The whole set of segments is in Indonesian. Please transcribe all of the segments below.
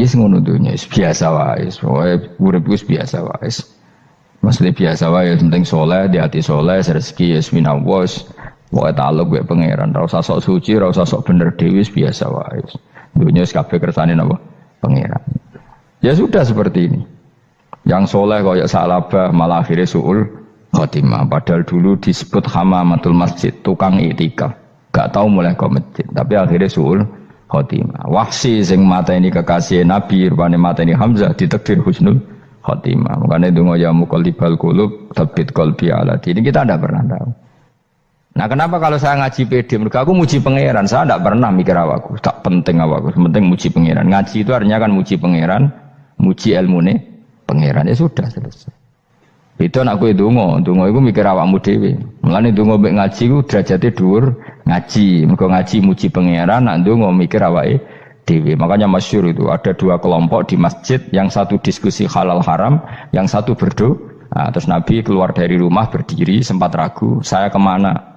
wis ngono dunya wis biasa wae, urip wis biasa wae. Maksudnya biasa wae, penting soleh, di hati soleh, rezeki wis minawos, pokoke taluk mek pangeran, ora usah sok suci, ora usah sok bener dhewe wis biasa wae. Dunya wis kabeh kersane napa? Pangeran. Ya sudah seperti ini. Yang soleh kaya Salabah malah akhirnya suul khotimah. Padahal dulu disebut hamamatul masjid, tukang iktikaf. Gak tahu mulai ke masjid, tapi akhirnya suul khotimah. Wahsi sing mateni kekasih Nabi, rupane mateni Hamzah ditakdir husnul khotimah. Makanya donga ya muqallibal qulub tsabbit qalbi ala dini. Kita tidak pernah tahu. Nah, kenapa kalau saya ngaji PD? Mereka aku muji pangeran, saya tidak pernah mikir awakku, tak penting awakku, penting muji pangeran. Ngaji itu artinya kan muji pangeran, muji ilmune pangeran, ya sudah selesai. Itu nak kowe donga iku mikir awakmu dhewe. Mulane donga mek ngaji ku derajate dhuwur ngaji. Mergo ngaji muji pangeran, nak donga mikir awake dhewe. Makanya masyhur itu ada dua kelompok di masjid, yang satu diskusi halal haram, yang satu berdoa. Nah, terus Nabi keluar dari rumah berdiri, sempat ragu, saya kemana?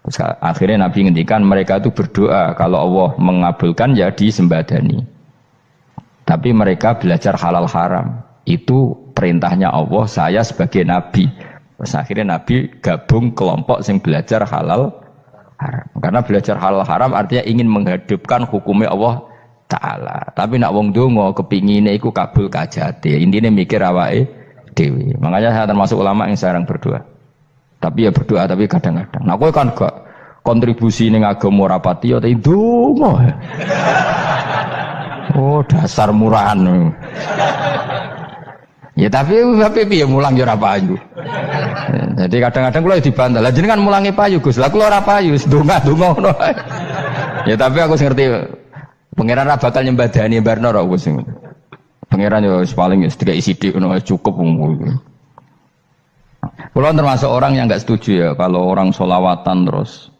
Terus akhirnya Nabi ngendikan mereka itu berdoa, kalau Allah mengabulkan ya disembadani. Tapi mereka belajar halal haram. Itu perintahnya Allah, saya sebagai Nabi. Terus akhirnya Nabi gabung kelompok yang belajar halal haram. Karena belajar halal haram artinya ingin menghidupkan hukumnya Allah Ta'ala. Tapi nak wong donga kepingine iku kabul kajate. Intine mikir awake dhewe. Makanya saya termasuk ulama yang jarang berdoa. Tapi ya berdoa tapi kadang-kadang. Nah kowe kan gak kontribusi ning agama ora pati ya ndonga. Oh dasar murahan. Ya tapi piye mulang ya ora payu. Jadi kadang-kadang kula dibantah. Lah jenengan mulangi payu Gus. Lah kula ora payu, ndonga-ndonga ngono. Ya tapi aku ngerti pangeran ora bakal nyembadani barno ora Gus. Pangeran yo paling wis dikai sithik ngono cukup ngono. Kula termasuk orang yang enggak setuju ya kalau orang sholawatan terus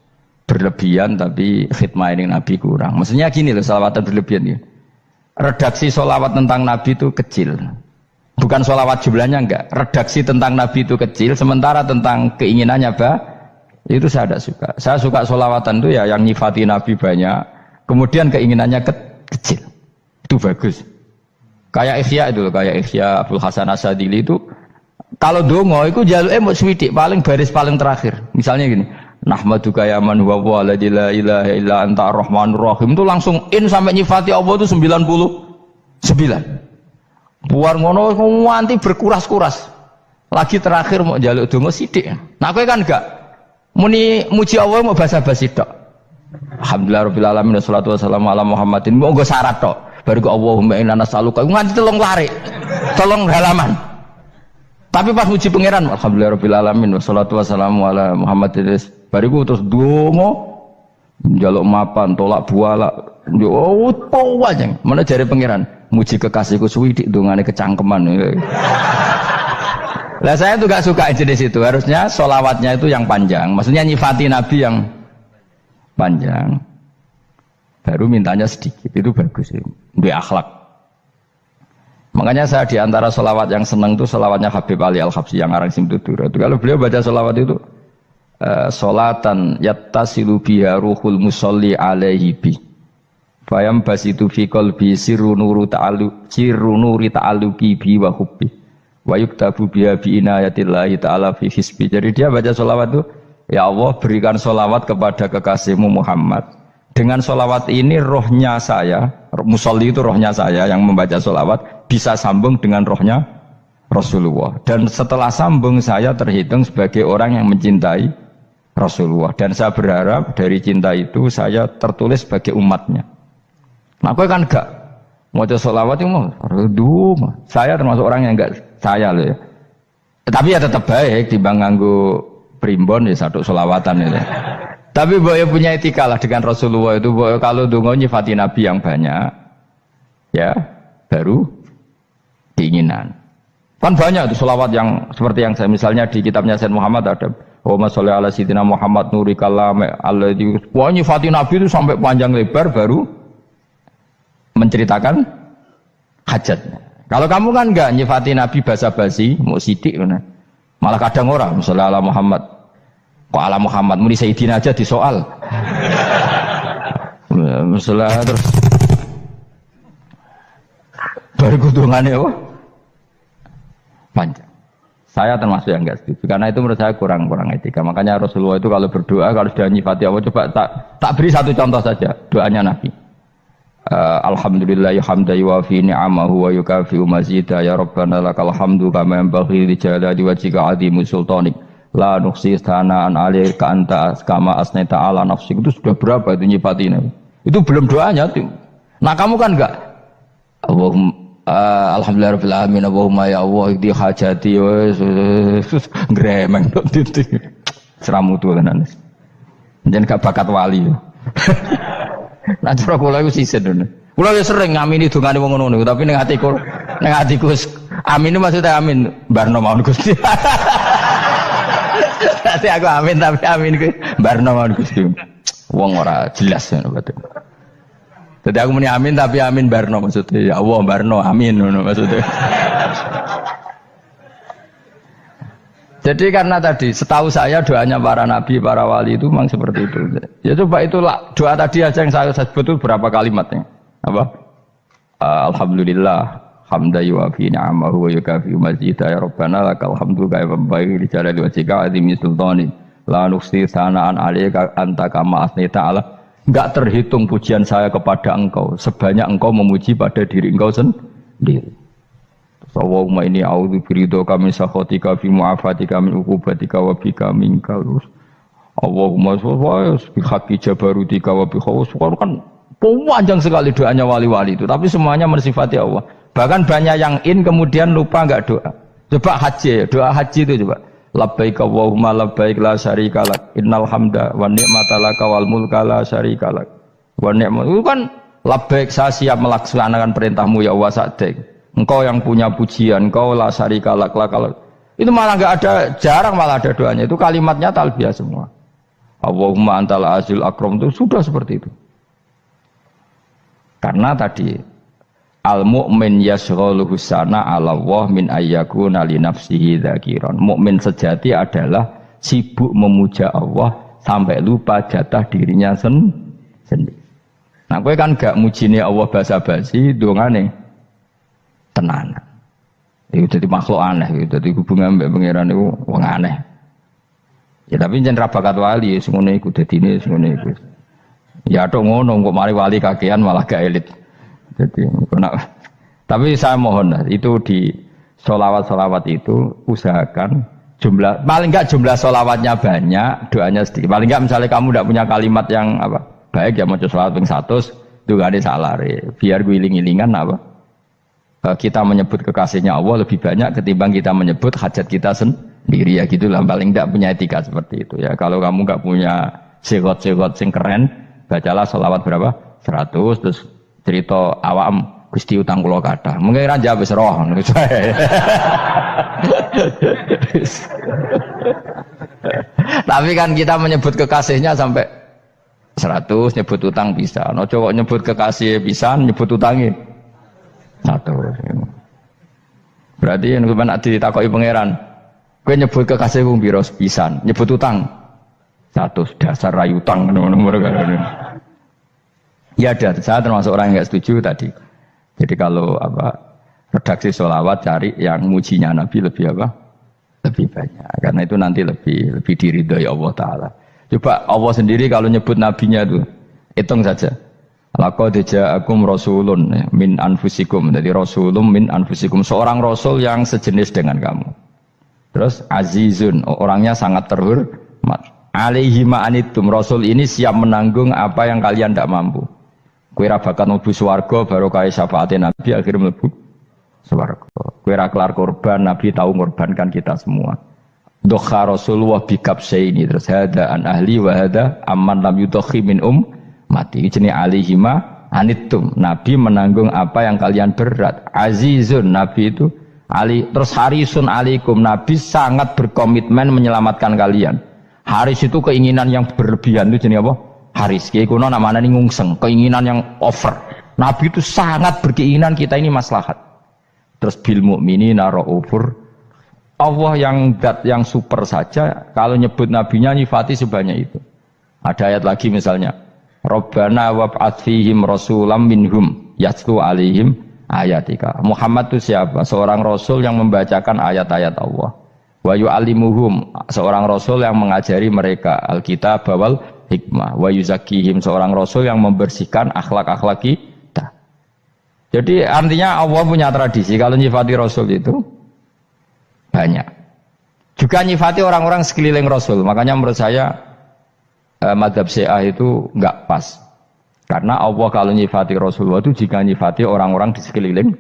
berlebihan tapi khidmah ini Nabi kurang. Maksudnya gini loh, sholawatan berlebihan ya. Redaksi sholawat tentang Nabi itu kecil. Bukan sholawat jumlahnya enggak. Redaksi tentang Nabi itu kecil, sementara tentang keinginannya itu saya tidak suka. Saya suka sholawatan itu ya yang nyifati Nabi banyak, kemudian keinginannya kecil. Itu bagus. Kayak Ikhya itu, kayak Ikhya Abdul Hasan Asadili itu, kalau dongo itu jaluk mau swidik paling baris paling terakhir. Misalnya gini, nahmaduka ya man huwa la ilaha illa anta ar-rahmanur rahim, itu langsung in sampai nyifati Allah itu 99. Buar ngono nganti berkuras-kuras. Lagi terakhir mau jaluk dongo sithik. Nah kowe kan enggak muni muji Allah mau basa-basi tok. Alhamdulillah rabbil alamin wassalatu wassalamu ala Muhammadin. Mau nggo syarat tok. Baru ke Allahumma inna nas'aluka nganti telung lari. Telung halaman. Tapi pas muji pangeran alhamdulillah rabbil alamin wassalatu wassalamu ala Muhammadin. Bariku terus dongo njaluk mapan tolak buala. Yo aja. Mana jare pangeran? Muji kekasihku suwidik dongane kecangkeman. Lah saya tuh gak suka jenis itu. Harusnya sholawatnya itu yang panjang. Maksudnya nyifati Nabi yang panjang. Baru mintanya sedikit. Itu bagus. Duwe akhlak. Makanya saya diantara sholawat yang senang itu sholawatnya Habib Ali Al-Habsyi yang arang Simtudur. Itu kalau beliau baca sholawat itu sholatan yattasilu biha ruhul musolli alaihi bi fayam basitu fi qalbi sirru nuri ta'alluqi bi wa hubbi wa yuktabu biha bi inayatillahi ta'ala fi hisbi. Jadi dia baca sholawat itu, ya Allah berikan sholawat kepada kekasihmu Muhammad. Dengan sholawat ini rohnya saya, musolli itu rohnya saya yang membaca sholawat, bisa sambung dengan rohnya Rasulullah. Dan setelah sambung saya terhitung sebagai orang yang mencintai Rasulullah. Dan saya berharap dari cinta itu saya tertulis sebagai umatnya. Nah aku kan enggak mau sholawat itu saya termasuk orang yang enggak saya loh ya. Tapi ya tetap baik dibanding nganggo primbon ya satu sholawatan itu. Tapi boleh punya etika lah dengan Rasulullah itu. Boleh kalau dongo nyifati Nabi yang banyak, ya baru keinginan. Kan banyak itu sholawat yang seperti yang saya misalnya di kitabnya Sayyid Muhammad ada Allahumma sholli ala sayyidina Muhammad nuri kalam alladzi. Wah nyifati Nabi itu sampai panjang lebar baru menceritakan hajatnya. Kalau kamu kan enggak nyifati Nabi basa-basi, mau sidik mana. Malah kadang orang sholli ala Muhammad. Kok ala Muhammad muni Sayyidina aja disoal. Masalah terus bariku dongane apa? Panjang. Saya termasuk yang enggak setuju karena itu menurut saya kurang etika. Makanya Rasulullah itu kalau berdoa kalau sudah nyifati Allah coba tak beri satu contoh saja doanya Nabi. Alhamdulillah hamdan yuwafi ni'amahu wa yukafi'u mazida ya rabbana lakal hamdu kama yanbaghi li jalali wajhika 'azimi sultanik la nuhsi thana'an 'alaika anta kama asnaita 'ala nafsik. Itu sudah berapa itu nyifati Nabi? Itu belum doanya tuh. Nah kamu kan enggak Alhamdulillah rabbil alamin Allahumma ya Allah iki hajati wis gremeng tok titik. Seramutu tenan. Njen gak bakat wali. Nah cara kula iku sisen ngono. Kula ya sering ngamini dongane wong ngono tapi ning atiku amin itu maksudnya amin barno mawon Gusti. Nanti aku amin tapi amin ku barno mawon Gusti. Wong ora jelas ngono betul. Jadi aku muni amin tapi amin barno maksudnya ya Allah barno amin ngono maksudnya. Jadi karena tadi setahu saya doanya para nabi, para wali itu memang seperti itu. Ya coba itulah doa tadi aja yang saya sebut itu berapa kalimatnya? Apa? Alhamdulillah hamdan yuwafi ni'amahu wa yukafi mazida ya rabbana lakal hamdu kama yanbaghi li jalali wajhika 'azimi sultanik la nuhsi thana'an 'alaika anta kama asnaita 'ala. Enggak terhitung pujian saya kepada engkau sebanyak engkau memuji pada diri engkau sendiri. Allahumma inni a'udzu biridhoka min sakhatika fi mu'afatika min uqubatika wa bika minkal. Allahumma sholli bi haqqi jabarutika wa bi khawfika. Kan panjang sekali doanya wali-wali itu, tapi semuanya mensifati Allah. Bahkan banyak yang kemudian lupa enggak doa. Coba haji, doa haji itu coba. Labbaik Allahumma labbaik la syarika lak innal hamda wan ni'mata laka wal mulka la syarika lak. Wa ni'mat itu kan labbaik saya siap melaksanakan perintahmu ya Allah sa'dik. Engkau yang punya pujian, engkau la syarika lak. Itu malah enggak ada, jarang malah ada doanya. Itu kalimatnya talbiyah semua. Allahumma antal azil akram itu sudah seperti itu. Karena tadi al mu'min yashghaluhu sana 'ala Allah min ayyakuna li nafsihi dzakiran. Mukmin sejati adalah sibuk memuja Allah sampai lupa jatah dirinya sendiri. Nah, kowe kan gak mujine Allah basa-basi, dongane tenanan. Itu jadi makhluk aneh, itu jadi hubungan mbek pangeran itu wong aneh. Ya tapi jan ra bakat wali, ngono iku dadine ngono iku. Ya tok ngono kok mari wali kakean malah gak elit. Jadi tapi saya mohon itu di sholawat itu usahakan jumlah paling enggak jumlah sholawatnya banyak, doanya sedikit. Paling enggak misalnya kamu tidak punya kalimat yang apa baik ya mau sholawat ping 100 itu gak ada salah biar guling-gilingan apa kita menyebut kekasihnya Allah lebih banyak ketimbang kita menyebut hajat kita sendiri ya gitulah. Paling enggak punya etika seperti itu ya. Kalau kamu enggak punya segot-segot sing keren, bacalah sholawat berapa 100 terus cerita awam Gusti utang kula kathah. Mungkin ra jawab wis roh ngono. Tapi kan kita menyebut kekasihnya sampai 100, nyebut utang bisa. No kok nyebut kekasih bisa, nyebut utangnya 100. Berarti yen nek ditakoki pangeran, kowe nyebut kekasih wong pira pisan, nyebut utang 100 dasar ra utang ngono Ya ada, saya termasuk orang yang nggak setuju tadi. Jadi kalau redaksi sholawat cari yang mujinya Nabi lebih lebih banyak. Karena itu nanti lebih diridhoi Allah Taala. Coba Allah sendiri kalau nyebut nabinya itu hitung saja. Laqad ja'akum rasulun min anfusikum. Jadi rasulun min anfusikum, seorang rasul yang sejenis dengan kamu. Terus azizun, orangnya sangat terhormat. Alaihi ma'anitum, rasul ini siap menanggung apa yang kalian tidak mampu. Kowe ra bakat mlebu swarga baru kaya syafaate Nabi akhirnya mlebu swarga. Kowe ra kelar korban, Nabi tahu mengorbankan kita semua. Dokha Rasulullah bikabsaini terus hada an ahli wa hada amman lam yudokhi min mati. Jenenge alihima anittum. Nabi menanggung apa yang kalian berat. Azizun, Nabi itu ali terus harisun alaikum. Nabi sangat berkomitmen menyelamatkan kalian. Haris itu keinginan yang berlebihan itu jenenge apa? Haris, kiai kuno namanya ini ngungseng, keinginan yang over. Nabi itu sangat berkeinginan kita ini maslahat. Terus bil mukminina raufur. Allah yang super saja kalau nyebut nabinya nyifati sebanyak itu. Ada ayat lagi misalnya, Rabbana wab'ats fihim rasulam minhum yatlu alaihim ayatika. Muhammad itu siapa? Seorang rasul yang membacakan ayat-ayat Allah. Wa yu'allimuhum, seorang rasul yang mengajari mereka alkitab wal hikmah. Wa yuzakkihim, seorang rasul yang membersihkan akhlak-akhlak kita. Jadi artinya Allah punya tradisi kalau nyifati rasul itu banyak. Juga nyifati orang-orang sekeliling rasul. Makanya menurut saya mazhab Syiah itu enggak pas. Karena Allah kalau nyifati Rasulullah itu jika nyifati orang-orang di sekeliling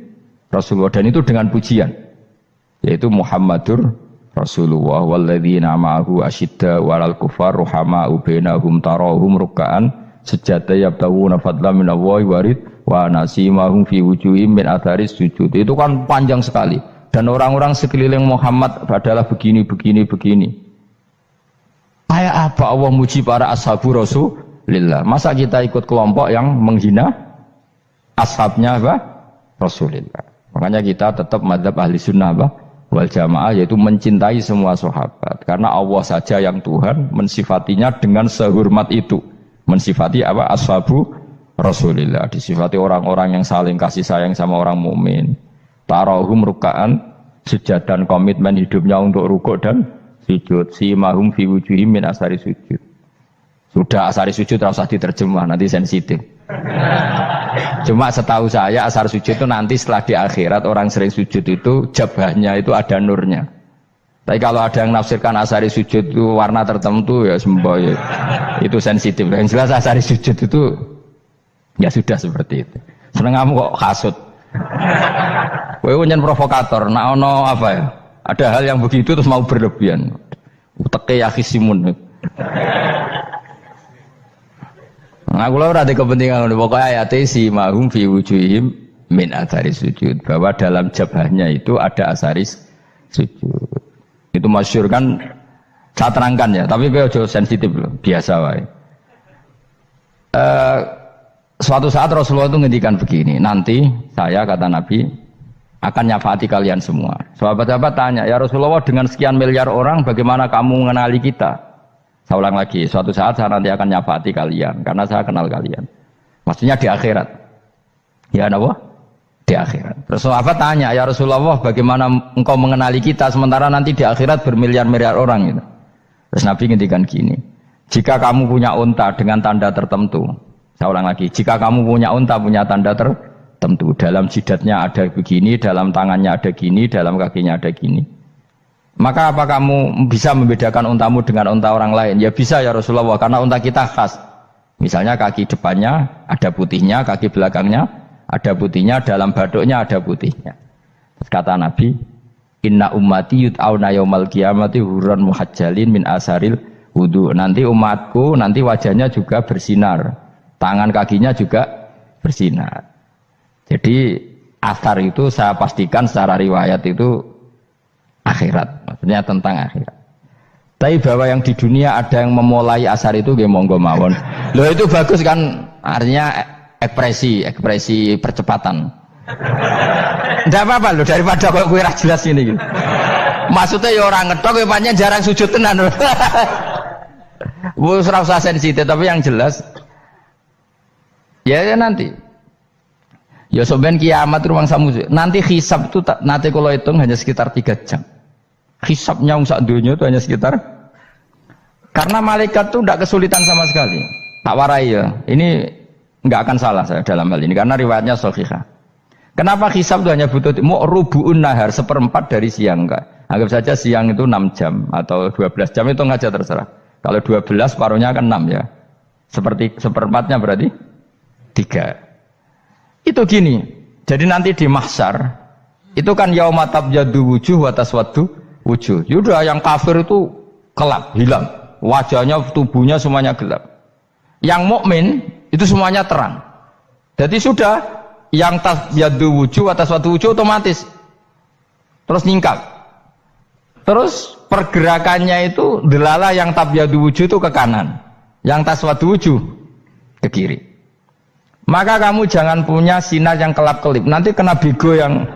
Rasulullah, dan itu dengan pujian, yaitu Muhammadur Rasulullah walladzina ma'ahu asyidda 'alal kuffar ruhama'u bainahum tarahum ruk'an sujada yabtaguna fadlan minallahi wa ridwana simahum fi wujuhihim min atharis sujud. Itu kan panjang sekali, dan orang-orang sekeliling Muhammad adalah begini. Kayak apa Allah muji para ashabu Rasulillah? Masa kita ikut kelompok yang menghina ashabnya apa? Rasulillah. Makanya kita tetap madzhab ahli sunnah apa? Wal jamaah, yaitu mencintai semua sahabat. Karena Allah saja yang Tuhan mensifatinya dengan sehormat itu. Mensifati apa? Ashabu Rasulillah. Disifati orang-orang yang saling kasih sayang sama orang mukmin. Tarahum ruk'an, sujud dan komitmen hidupnya untuk rukuk dan sujud. Simahum fi wujuhihim min asari sujud. Sudah asari sujud tidak usah diterjemah, nanti sensitif. Cuma setahu saya asar sujud itu nanti setelah di akhirat orang sering sujud itu jabahnya itu ada nurnya. Tapi kalau ada yang nafsirkan asari sujud itu warna tertentu ya semboy. Itu sensitif. Yang jelas asari sujud itu ya sudah seperti itu. Seneng kamu kok hasut. Kowe nyen provokator, nak ono apa ya? Ada hal yang begitu terus mau berlebihan. Uteke ya khisimun. Aku ora ada kepentingan pokoknya ayat si mahum fi wujuhihim min athari sujud, bahwa dalam jabahnya itu ada asaris sujud. Itu masyhur kan, saya terangkan ya, tapi ojo sensitif loh, biasa wae. Suatu saat Rasulullah itu ngendikan begini, nanti saya kata Nabi akan nyafaati kalian semua. Sahabat-sahabat tanya, ya Rasulullah dengan sekian miliar orang bagaimana kamu mengenali kita? Saya ulang lagi, suatu saat saya nanti akan nyafaati kalian karena saya kenal kalian. Maksudnya di akhirat. Ya Allah, di akhirat. Terus sahabat tanya, ya Rasulullah bagaimana engkau mengenali kita sementara nanti di akhirat bermiliar-miliar orang gitu. Terus Nabi ngendikan gini, jika kamu punya unta dengan tanda tertentu, saya ulang lagi, jika kamu punya unta punya tanda tertentu, dalam jidatnya ada begini, dalam tangannya ada gini, dalam kakinya ada gini, maka apa kamu bisa membedakan untamu dengan unta orang lain? Ya bisa ya Rasulullah, karena unta kita khas. Misalnya kaki depannya ada putihnya, kaki belakangnya ada putihnya, dalam baduknya ada putihnya. Terus kata Nabi, inna ummati yud'auna yaumal qiyamati hurran muhajjalin min asaril wudu. Nanti umatku nanti wajahnya juga bersinar, tangan kakinya juga bersinar. Jadi asar itu saya pastikan secara riwayat itu akhirat, maksudnya tentang akhirat. Tapi bahwa yang di dunia ada yang memulai asar itu nggih monggo mawon. Loh itu bagus kan, artinya ekspresi percepatan. Ndak apa-apa loh, daripada kok kowe ra jelas ini gitu. Maksudnya ya orang ngetok kowe pancen jarang sujud tenan. Wis ora usah sensitif, tapi yang jelas ya nanti. Ya sampean kiamat ruang samu. Nanti hisab itu nanti kalau hitung hanya sekitar 3 jam. Hisabnya sak dunia itu hanya sekitar, karena malaikat itu tidak kesulitan sama sekali. Tak warai ya. Ini enggak akan salah saya dalam hal ini karena riwayatnya sahihah. Kenapa hisab itu hanya butuh rubu'un nahar, 1/4 dari siang enggak? Anggap saja siang itu 6 jam atau 12 jam, itu aja terserah. Kalau 12 paruhnya kan 6 ya. Seperti 1/4-nya berarti 3. Itu gini. Jadi nanti di mahsyar itu kan yauma tabyaddu wujuh wa taswaddu wujuh. Yaudah yang kafir itu gelap, hilang. Wajahnya, tubuhnya semuanya gelap. Yang mukmin itu semuanya terang. Jadi sudah yang tabyaddu wujuh wa taswaddu wujuh otomatis terus nyingkap. Terus pergerakannya itu delala yang tabyaddu wujuh itu ke kanan, yang taswaddu wujuh ke kiri. Maka kamu jangan punya sinar yang kelap-kelip, nanti kena bego yang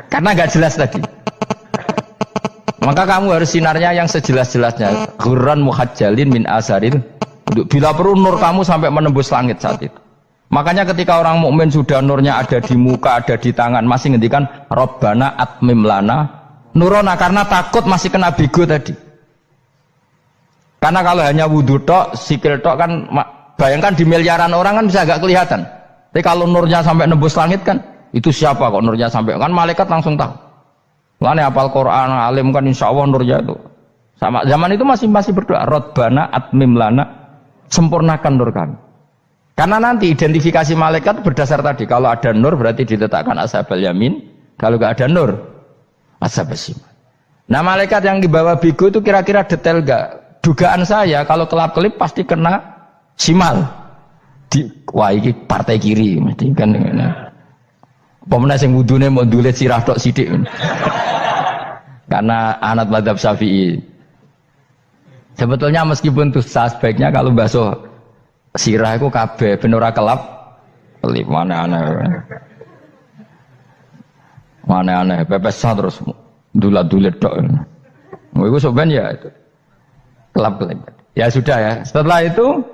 karena nggak jelas tadi. Maka kamu harus sinarnya yang sejelas-jelasnya. Ghurran muhajjalin min asaril. Bila perlu nur kamu sampai menembus langit saat itu. Makanya ketika orang mukmin sudah nurnya ada di muka, ada di tangan, masih ngendikan Rabbana atmim lana nurona, karena takut masih kena bigo tadi. Karena kalau hanya wudhu tok, sikil tok kan, bayangkan di miliaran orang kan bisa agak kelihatan. Tapi kalau nurnya sampai nembus langit kan, itu siapa kok nurnya sampai, kan malaikat langsung tahu. Makanya hafal Quran, alim kan insya Allah nurnya itu. Sama zaman itu masih berdoa, Rabbana atmim lana, sempurnakan nur kami. Karena nanti identifikasi malaikat berdasar tadi, kalau ada nur berarti diletakkan ashabal yamin, kalau nggak ada nur, ashabal shimal. Nah malaikat yang dibawa bigo itu kira-kira detail nggak? Dugaan saya kalau kelap-kelip pasti kena simal. Wah ini partai kiri mesti kan. Pemenang yang wudune mau dulet sirah tok sidik. Karena anak madzhab Syafi'i. Sebetulnya meskipun itu sebaiknya kalau basuh sirah itu kabeh ben ora kelap kelip mana aneh pepes terus dulat-dulet tok. Iku soben ya itu. Kelap-kelip. Ya sudah ya. Setelah itu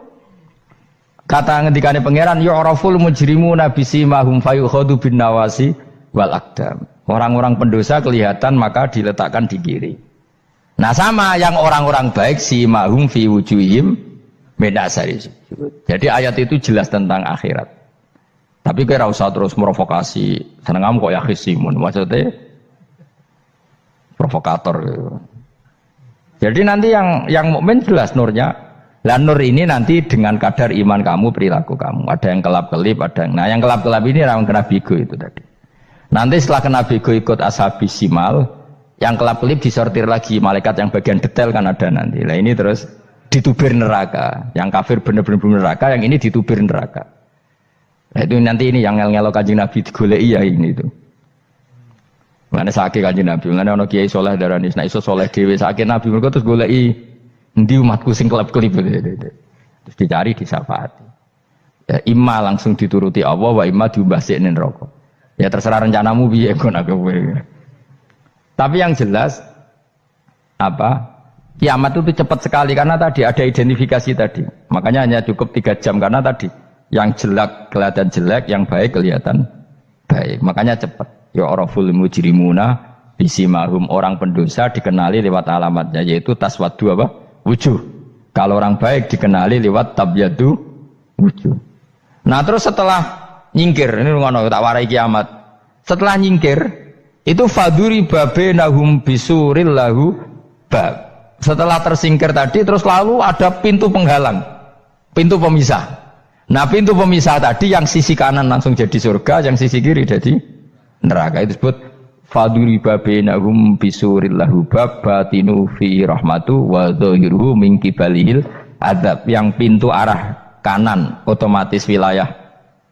kata ngendikane pangeran yu'raful mujrimuna bisimahum fayukhadu bin nawasi wal aqdam. Orang-orang pendosa kelihatan maka diletakkan di kiri. Nah sama yang orang-orang baik simahum fi wujuhim min asari sujud. Jadi ayat itu jelas tentang akhirat. Tapi kira usah terus provokasi. Seneng kamu kok ya khisimun. Maksudnya provokator gitu. Jadi nanti yang mukmin jelas nurnya. Lah nur ini nanti dengan kadar iman kamu, perilaku kamu. Ada yang kelap-kelip, ada yang. Nah yang kelap-kelip ini orang kena bigo itu tadi. Nanti setelah kena bigo ikut ashabis simal, yang kelap-kelip disortir lagi malaikat yang bagian detail kan ada nanti. Nah ini terus ditubir neraka. Yang kafir benar-benar neraka, yang ini ditubir neraka. Nah itu nanti ini yang ngel-ngelo Kanjeng Nabi digoleki ya ini itu. Mana sakit Kanjeng Nabi, mana ono kiai soleh darani, nek iso soleh dhewe sakit Nabi mergo terus goleki endi umatku sing kelap-kelip terus dicari disafaati. Ya imma langsung dituruti Allah wa imma diumbasik ning neraka. Ya terserah rencanamu piye kon aku. Tapi yang jelas apa? Kiamat itu cepat sekali karena tadi ada identifikasi tadi. Makanya hanya cukup 3 jam karena tadi yang jelek kelihatan jelek, yang baik kelihatan baik. Makanya cepat. Ya araful mujrimuna bisimahum, orang pendosa dikenali lewat alamatnya yaitu taswaddu apa? Wujuh. Kalau orang baik dikenali lewat tabyadu wujuh. Nah terus setelah nyingkir, ini ngono tak warai kiamat. Setelah nyingkir itu faduri babenahum bisuril lahu bab. Setelah tersingkir tadi terus lalu ada pintu penghalang, pintu pemisah. Nah pintu pemisah tadi yang sisi kanan langsung jadi surga, yang sisi kiri jadi neraka. Itu disebut faduri babenahum bisuril lahu bab batinu fi rahmatu wa dhahiruhu min qibalihil adzab. Yang pintu arah kanan otomatis wilayah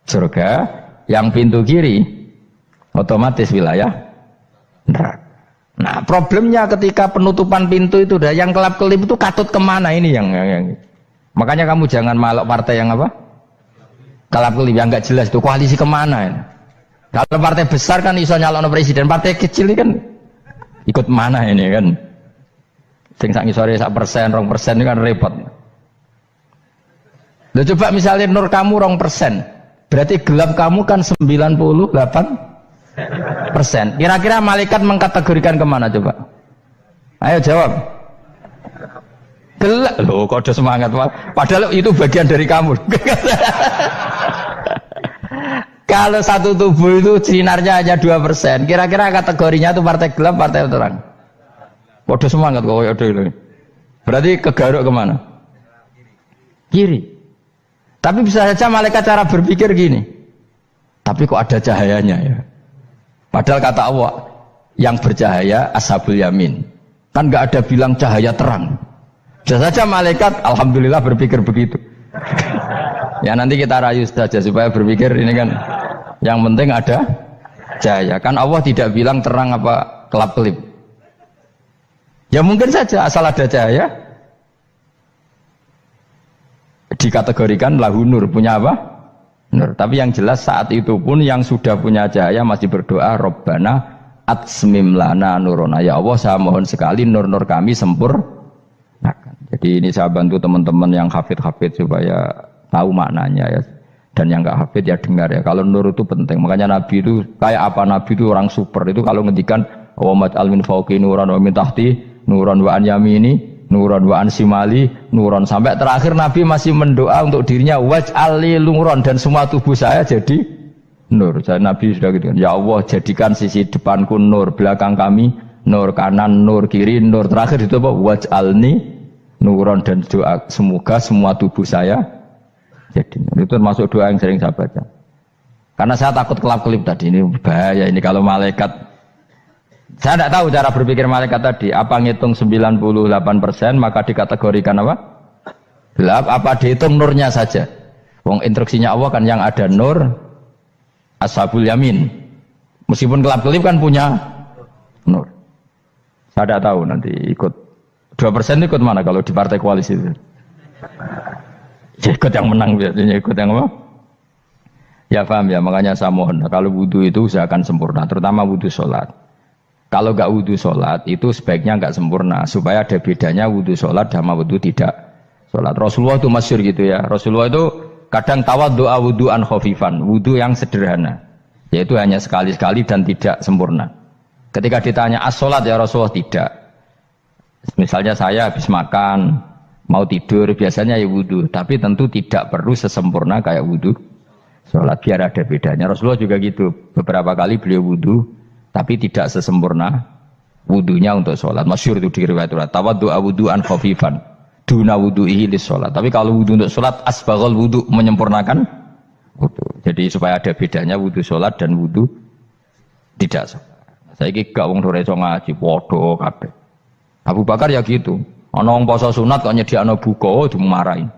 surga, yang pintu kiri otomatis wilayah neraka. Nah problemnya ketika penutupan pintu itu dah yang kelap-kelip itu katut kemana ini yang makanya kamu jangan malok partai yang apa kelap-kelip yang nggak jelas itu koalisi kemana ini. Kalau partai besar kan iso nyalon presiden, partai kecil ini kan ikut mana ini kan sing sak ngisore 1%, 2% ini kan repot. Loh coba misalnya nur kamu 2%. Berarti gelap kamu kan 98%. Kira-kira malaikat mengkategorikan kemana coba? Ayo jawab. Gelap. Loh kode semangat. Padahal itu bagian dari kamu. Kalau satu tubuh itu sinarnya hanya 2%. Kira-kira kategorinya itu partai gelap, partai terang. Kode semangat kok ada ini. Berarti kegaruk kemana? Kiri. Tapi bisa saja malaikat cara berpikir gini. Tapi kok ada cahayanya ya? Padahal kata Allah, yang bercahaya ashabul yamin. Kan nggak ada bilang cahaya terang. Bisa saja malaikat, alhamdulillah berpikir begitu. Ya nanti kita rayu saja supaya berpikir ini kan. Yang penting ada cahaya. Kan Allah tidak bilang terang apa kelap-kelip. Ya mungkin saja asal ada cahaya. Dikategorikan lahu nur, punya apa? Nur. Tapi yang jelas saat itu pun yang sudah punya cahaya masih berdoa Rabbana atsmim lana nurona. Ya Allah saya mohon sekali nur-nur kami sempurnakan. Jadi ini saya bantu teman-teman yang hafid-hafid supaya tahu maknanya ya. Dan yang nggak hafid ya dengar ya. Kalau nur itu penting. Makanya Nabi itu kayak apa? Nabi itu orang super. Itu kalau ngendikan wa maj'al min fawqi nuran wa min tahti nuran wa an yamini nuran wa an simali nuran, sampai terakhir Nabi masih mendoa untuk dirinya waj'al li nuran, dan semua tubuh saya jadi nur. Jadi Nabi sudah gitu kan. Ya Allah, jadikan sisi depanku nur, belakang kami nur, kanan nur, kiri nur. Terakhir itu apa? Waj'alni nuron, dan doa semoga semua tubuh saya jadi nur. Itu termasuk doa yang sering saya baca. Karena saya takut kelap-kelip tadi, ini bahaya ini kalau malaikat. Saya tidak tahu cara berpikir malaikat tadi. Apa ngitung 98% maka dikategorikan apa? Gelap. Apa dihitung nurnya saja? Wong instruksinya Allah kan yang ada nur ashabul yamin. Meskipun kelap-kelip kan punya nur. Saya tidak tahu nanti ikut 2% ikut mana kalau di partai koalisi itu. Ya, ikut yang menang biasanya, ikut yang apa? Ya paham ya, makanya saya mohon kalau wudhu itu usahakan sempurna, terutama wudhu sholat. Kalau nggak wudhu sholat itu sebaiknya nggak sempurna, supaya ada bedanya wudhu sholat sama wudhu tidak sholat. Rasulullah itu masyhur gitu ya. Rasulullah itu kadang tawaddu'a wudhu'an khafifan, wudhu yang sederhana, yaitu hanya sekali-sekali dan tidak sempurna. Ketika ditanya as-sholat ya Rasulullah, tidak. Misalnya saya habis makan, mau tidur, biasanya ya wudhu, tapi tentu tidak perlu sesempurna kayak wudhu sholat, biar ada bedanya. Rasulullah juga gitu, beberapa kali beliau wudhu, tapi tidak sesempurna wudhunya untuk sholat. Masyhur itu di riwayat tawaddu'a wudhu'an khafifan duna wudhu'ihi lis sholat. Tapi kalau wudhu untuk sholat asbaghal wudhu, menyempurnakan wudhu. Jadi supaya ada bedanya wudhu sholat dan wudhu tidak sholat. Saya gak wong sore ngaji podo kabeh. Abu Bakar ya gitu. Ana wong poso sunat kok nyediakno buka, dimarahin.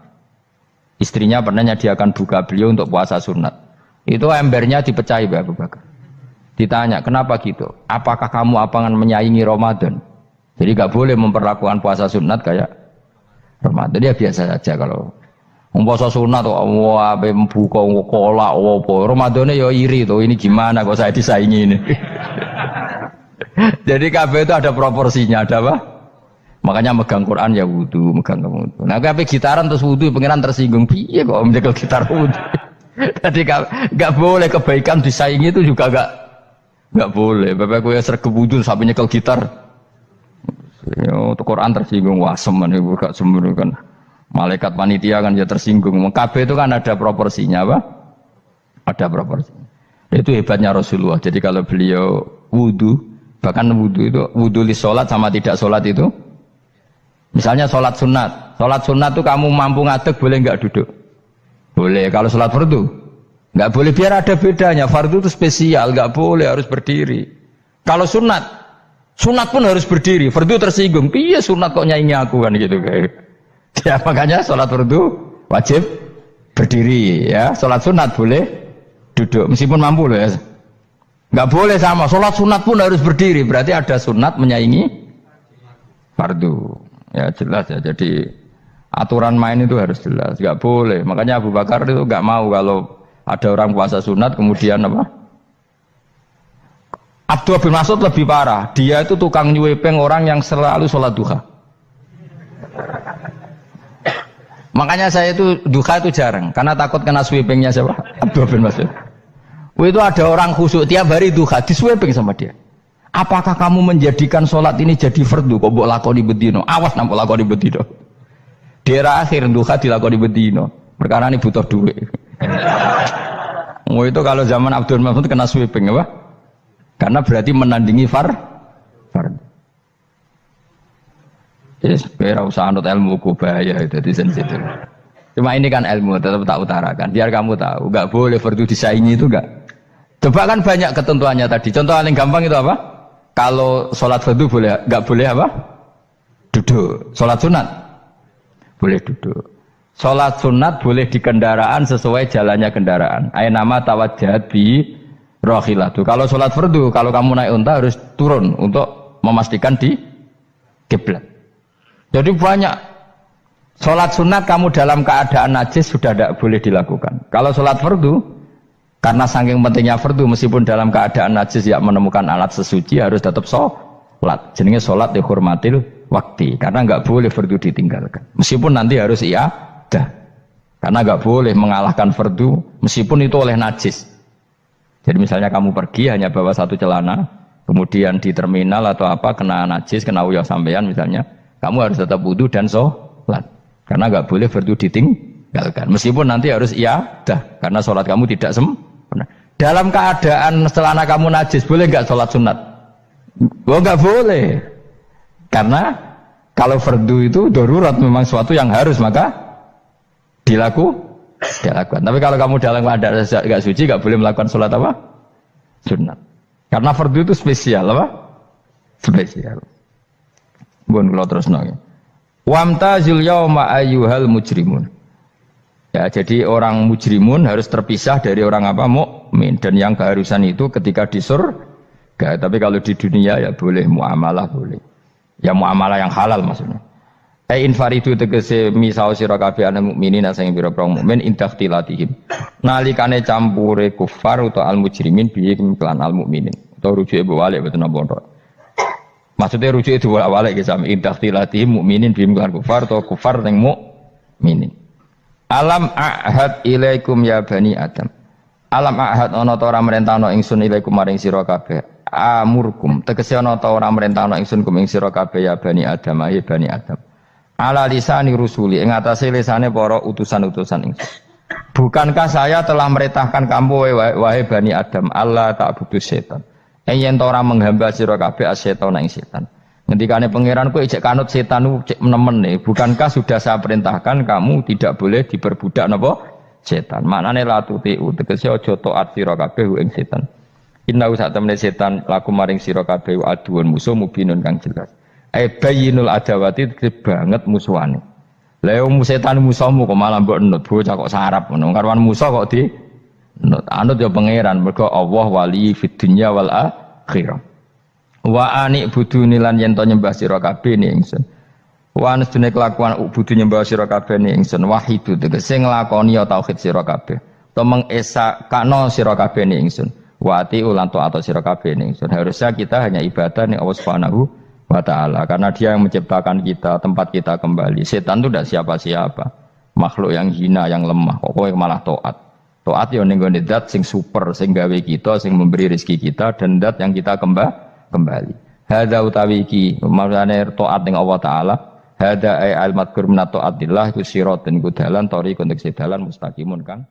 Istrinya pernah nyediakan buka beliau untuk puasa sunat. Itu embernya dipecahi Abu Bakar. Ditanya, kenapa gitu? Apakah kamu akan menyaingi Ramadan? Jadi gak boleh memperlakukan puasa sunat kayak Ramadan. Ya biasa saja kalau puasa sunat kok wah buka kolak apa. Ramadannya ya iri tuh. Ini gimana kok saya disaingi ini? Jadi kabeh itu ada proporsinya, ada apa? Makanya megang Quran ya wudu, megang wudu. Nah, kabeh gitaran terus wudu, pengiran tersinggung. Piye kok menjegal gitar wudu? Jadi enggak boleh kebaikan disaingi itu juga enggak boleh. Bapak gue sregep wudu sampai nyekel gitar. Yo, Quran tersinggung, wah semen iku gak semen kan. Malaikat panitia kan ya tersinggung. Kabeh itu kan ada proporsinya, apa? Ada proporsinya. Itu hebatnya Rasulullah. Jadi kalau beliau wudu, bahkan wudu itu wudu li sholat sama tidak sholat itu. Misalnya sholat sunat itu kamu mampu ngadeg boleh nggak duduk? Boleh. Kalau sholat fardu nggak boleh, biar ada bedanya. Fardu itu spesial, nggak boleh, harus berdiri. Kalau sunat pun harus berdiri. Fardu tersinggung, piye sunat kok nyaingi aku kan gitu kayak. Ya makanya sholat fardu wajib berdiri ya. Sholat sunat boleh duduk meskipun mampu loh ya. Nggak boleh sama. Sholat sunat pun harus berdiri. Berarti ada sunat menyaingi fardu. Ya jelas ya, jadi aturan main itu harus jelas, nggak boleh. Makanya Abu Bakar itu nggak mau kalau ada orang puasa sunat kemudian apa? Abdullah bin Mas'ud lebih parah, dia itu tukang nyuwepeng orang yang selalu sholat duha. Makanya saya itu duha itu jarang, karena takut kena sweepingnya siapa? Abdullah bin Mas'ud. Itu ada orang khusyuk tiap hari duha, diswepeng sama dia. Apakah kamu menjadikan sholat ini jadi fardu? Kok mbok lakoni bedino? Awas nampak lakoni bedino. Daerah akhir duha dilakoni bedino. Perkara ini butuh duit. Itu kalau zaman Abdul Mahmud kena sweeping apa? Karena berarti menandingi fardu. Jadi sebenarnya usah anut ilmu ku bahaya itu di sensitif. Cuma ini kan ilmu tetap tak utarakan. Biar kamu tahu, nggak boleh fardu disaingi itu nggak. Coba kan banyak ketentuannya tadi. Contoh paling gampang itu apa? Kalau sholat fardu boleh, nggak boleh apa? Duduk. Sholat sunat boleh duduk. Sholat sunat boleh di kendaraan sesuai jalannya kendaraan. Ainama tawajjahat bi rohilatu. Kalau sholat fardu, kalau kamu naik unta harus turun untuk memastikan di kiblat. Jadi banyak sholat sunat kamu dalam keadaan najis sudah tidak boleh dilakukan. Kalau sholat fardu, karena saking pentingnya fardu, meskipun dalam keadaan najis ya menemukan alat sesuci harus tetap sholat. Jenenge sholat dihormatil waktu, karena nggak boleh fardu ditinggalkan. Meskipun nanti harus iadah. Karena nggak boleh mengalahkan fardu meskipun itu oleh najis. Jadi misalnya kamu pergi hanya bawa satu celana, kemudian di terminal atau apa kena najis, kena uyah sampean misalnya, kamu harus tetap wudu dan sholat. Karena nggak boleh fardu ditinggalkan. Meskipun nanti harus iadah karena sholat kamu tidak sempurna. Dalam keadaan celana kamu najis boleh nggak sholat sunat? Oh nggak boleh. Karena kalau fardu itu darurat memang suatu yang harus maka dilakukan. Tapi kalau kamu dalam keadaan nggak suci, nggak boleh melakukan sholat apa? Sunat. Karena fardu itu spesial apa? Spesial. Bun kalau terus nongnya. Wamtazil yauma ayyuhal mujrimun. Ya, jadi orang mujrimun harus terpisah dari orang apa? Mukmin. Dan yang keharusan itu ketika di surga. Tapi kalau di dunia ya boleh muamalah boleh. Ya muamalah yang halal maksudnya. Infaridu tegese misau sira kabeh ana mukminin sing pira-pira mukmin intakhtilatihim. Nalikane campure kufar utawa al mujrimin bihi kelan al mukminin. Utawa rujuke balik boten napa. Maksudnya rujuke diwalik ge sami intakhtilatihim mukminin bihi kelan kufar utawa kufar ning mukminin. Alam ahad ilaikum ya bani Adam. Alam ahad ana ta ora merentano ingsun ilaikum maring sira kabeh. Amurkum tegese ana ta ora merentano ingsun kum ing sira kabeh ya bani Adam ya bani Adam. Ala lisani rusuli ing atase lisane para utusan-utusan ingsun. Bukankah saya telah merintahkan kamu wahai Bani Adam Allah ta'budu setan. Yen ora menghamba sira kabeh asetan ing setan. Ngendikane pangeran kowe ijek kanut setan cek nemen nih. Bukankah sudah saya perintahkan kamu tidak boleh diperbudak napa setan. Maknane la tutiu tegese aja taat sira kabeh ing setan. Inna sak temene setan laku maring sira kabeh aduun musuh mubinun kang jelas. Bayinul adawati banget musuhane. Lah wong setan musuhmu kok malah mbok nut bocah kok sarap ngono. Karwan musuh kok di nut. Anut ya pangeran mergo Allah wali fid dunya wal akhirah. Wa ani buduni lan yen to nyembah sira kabeh ni ingsun. Wa anstune kelakuan budu nyembah sira kabeh ni ingsun wahidu tegese nglakoni ya tauhid sira kabeh. To mengesa kana sira kabeh ni ingsun. Wa ati ulan taat sira kabeh ni ingsun. Harusnya kita hanya ibadah ning Allah Subhanahu wa ta'ala karena dia yang menciptakan kita, tempat kita kembali. Setan itu tidak siapa-siapa, makhluk yang hina, yang lemah. Kok malah taat ya ning gone zat sing super, sing gawe kita, sing memberi rezeki kita dan zat yang kita kembali. Hadza utawi iki maksudane taat ning Allah taala. Hadza ay al madkur min taatillah ku siratun ku dalan tariqun dalan mustaqimun kan.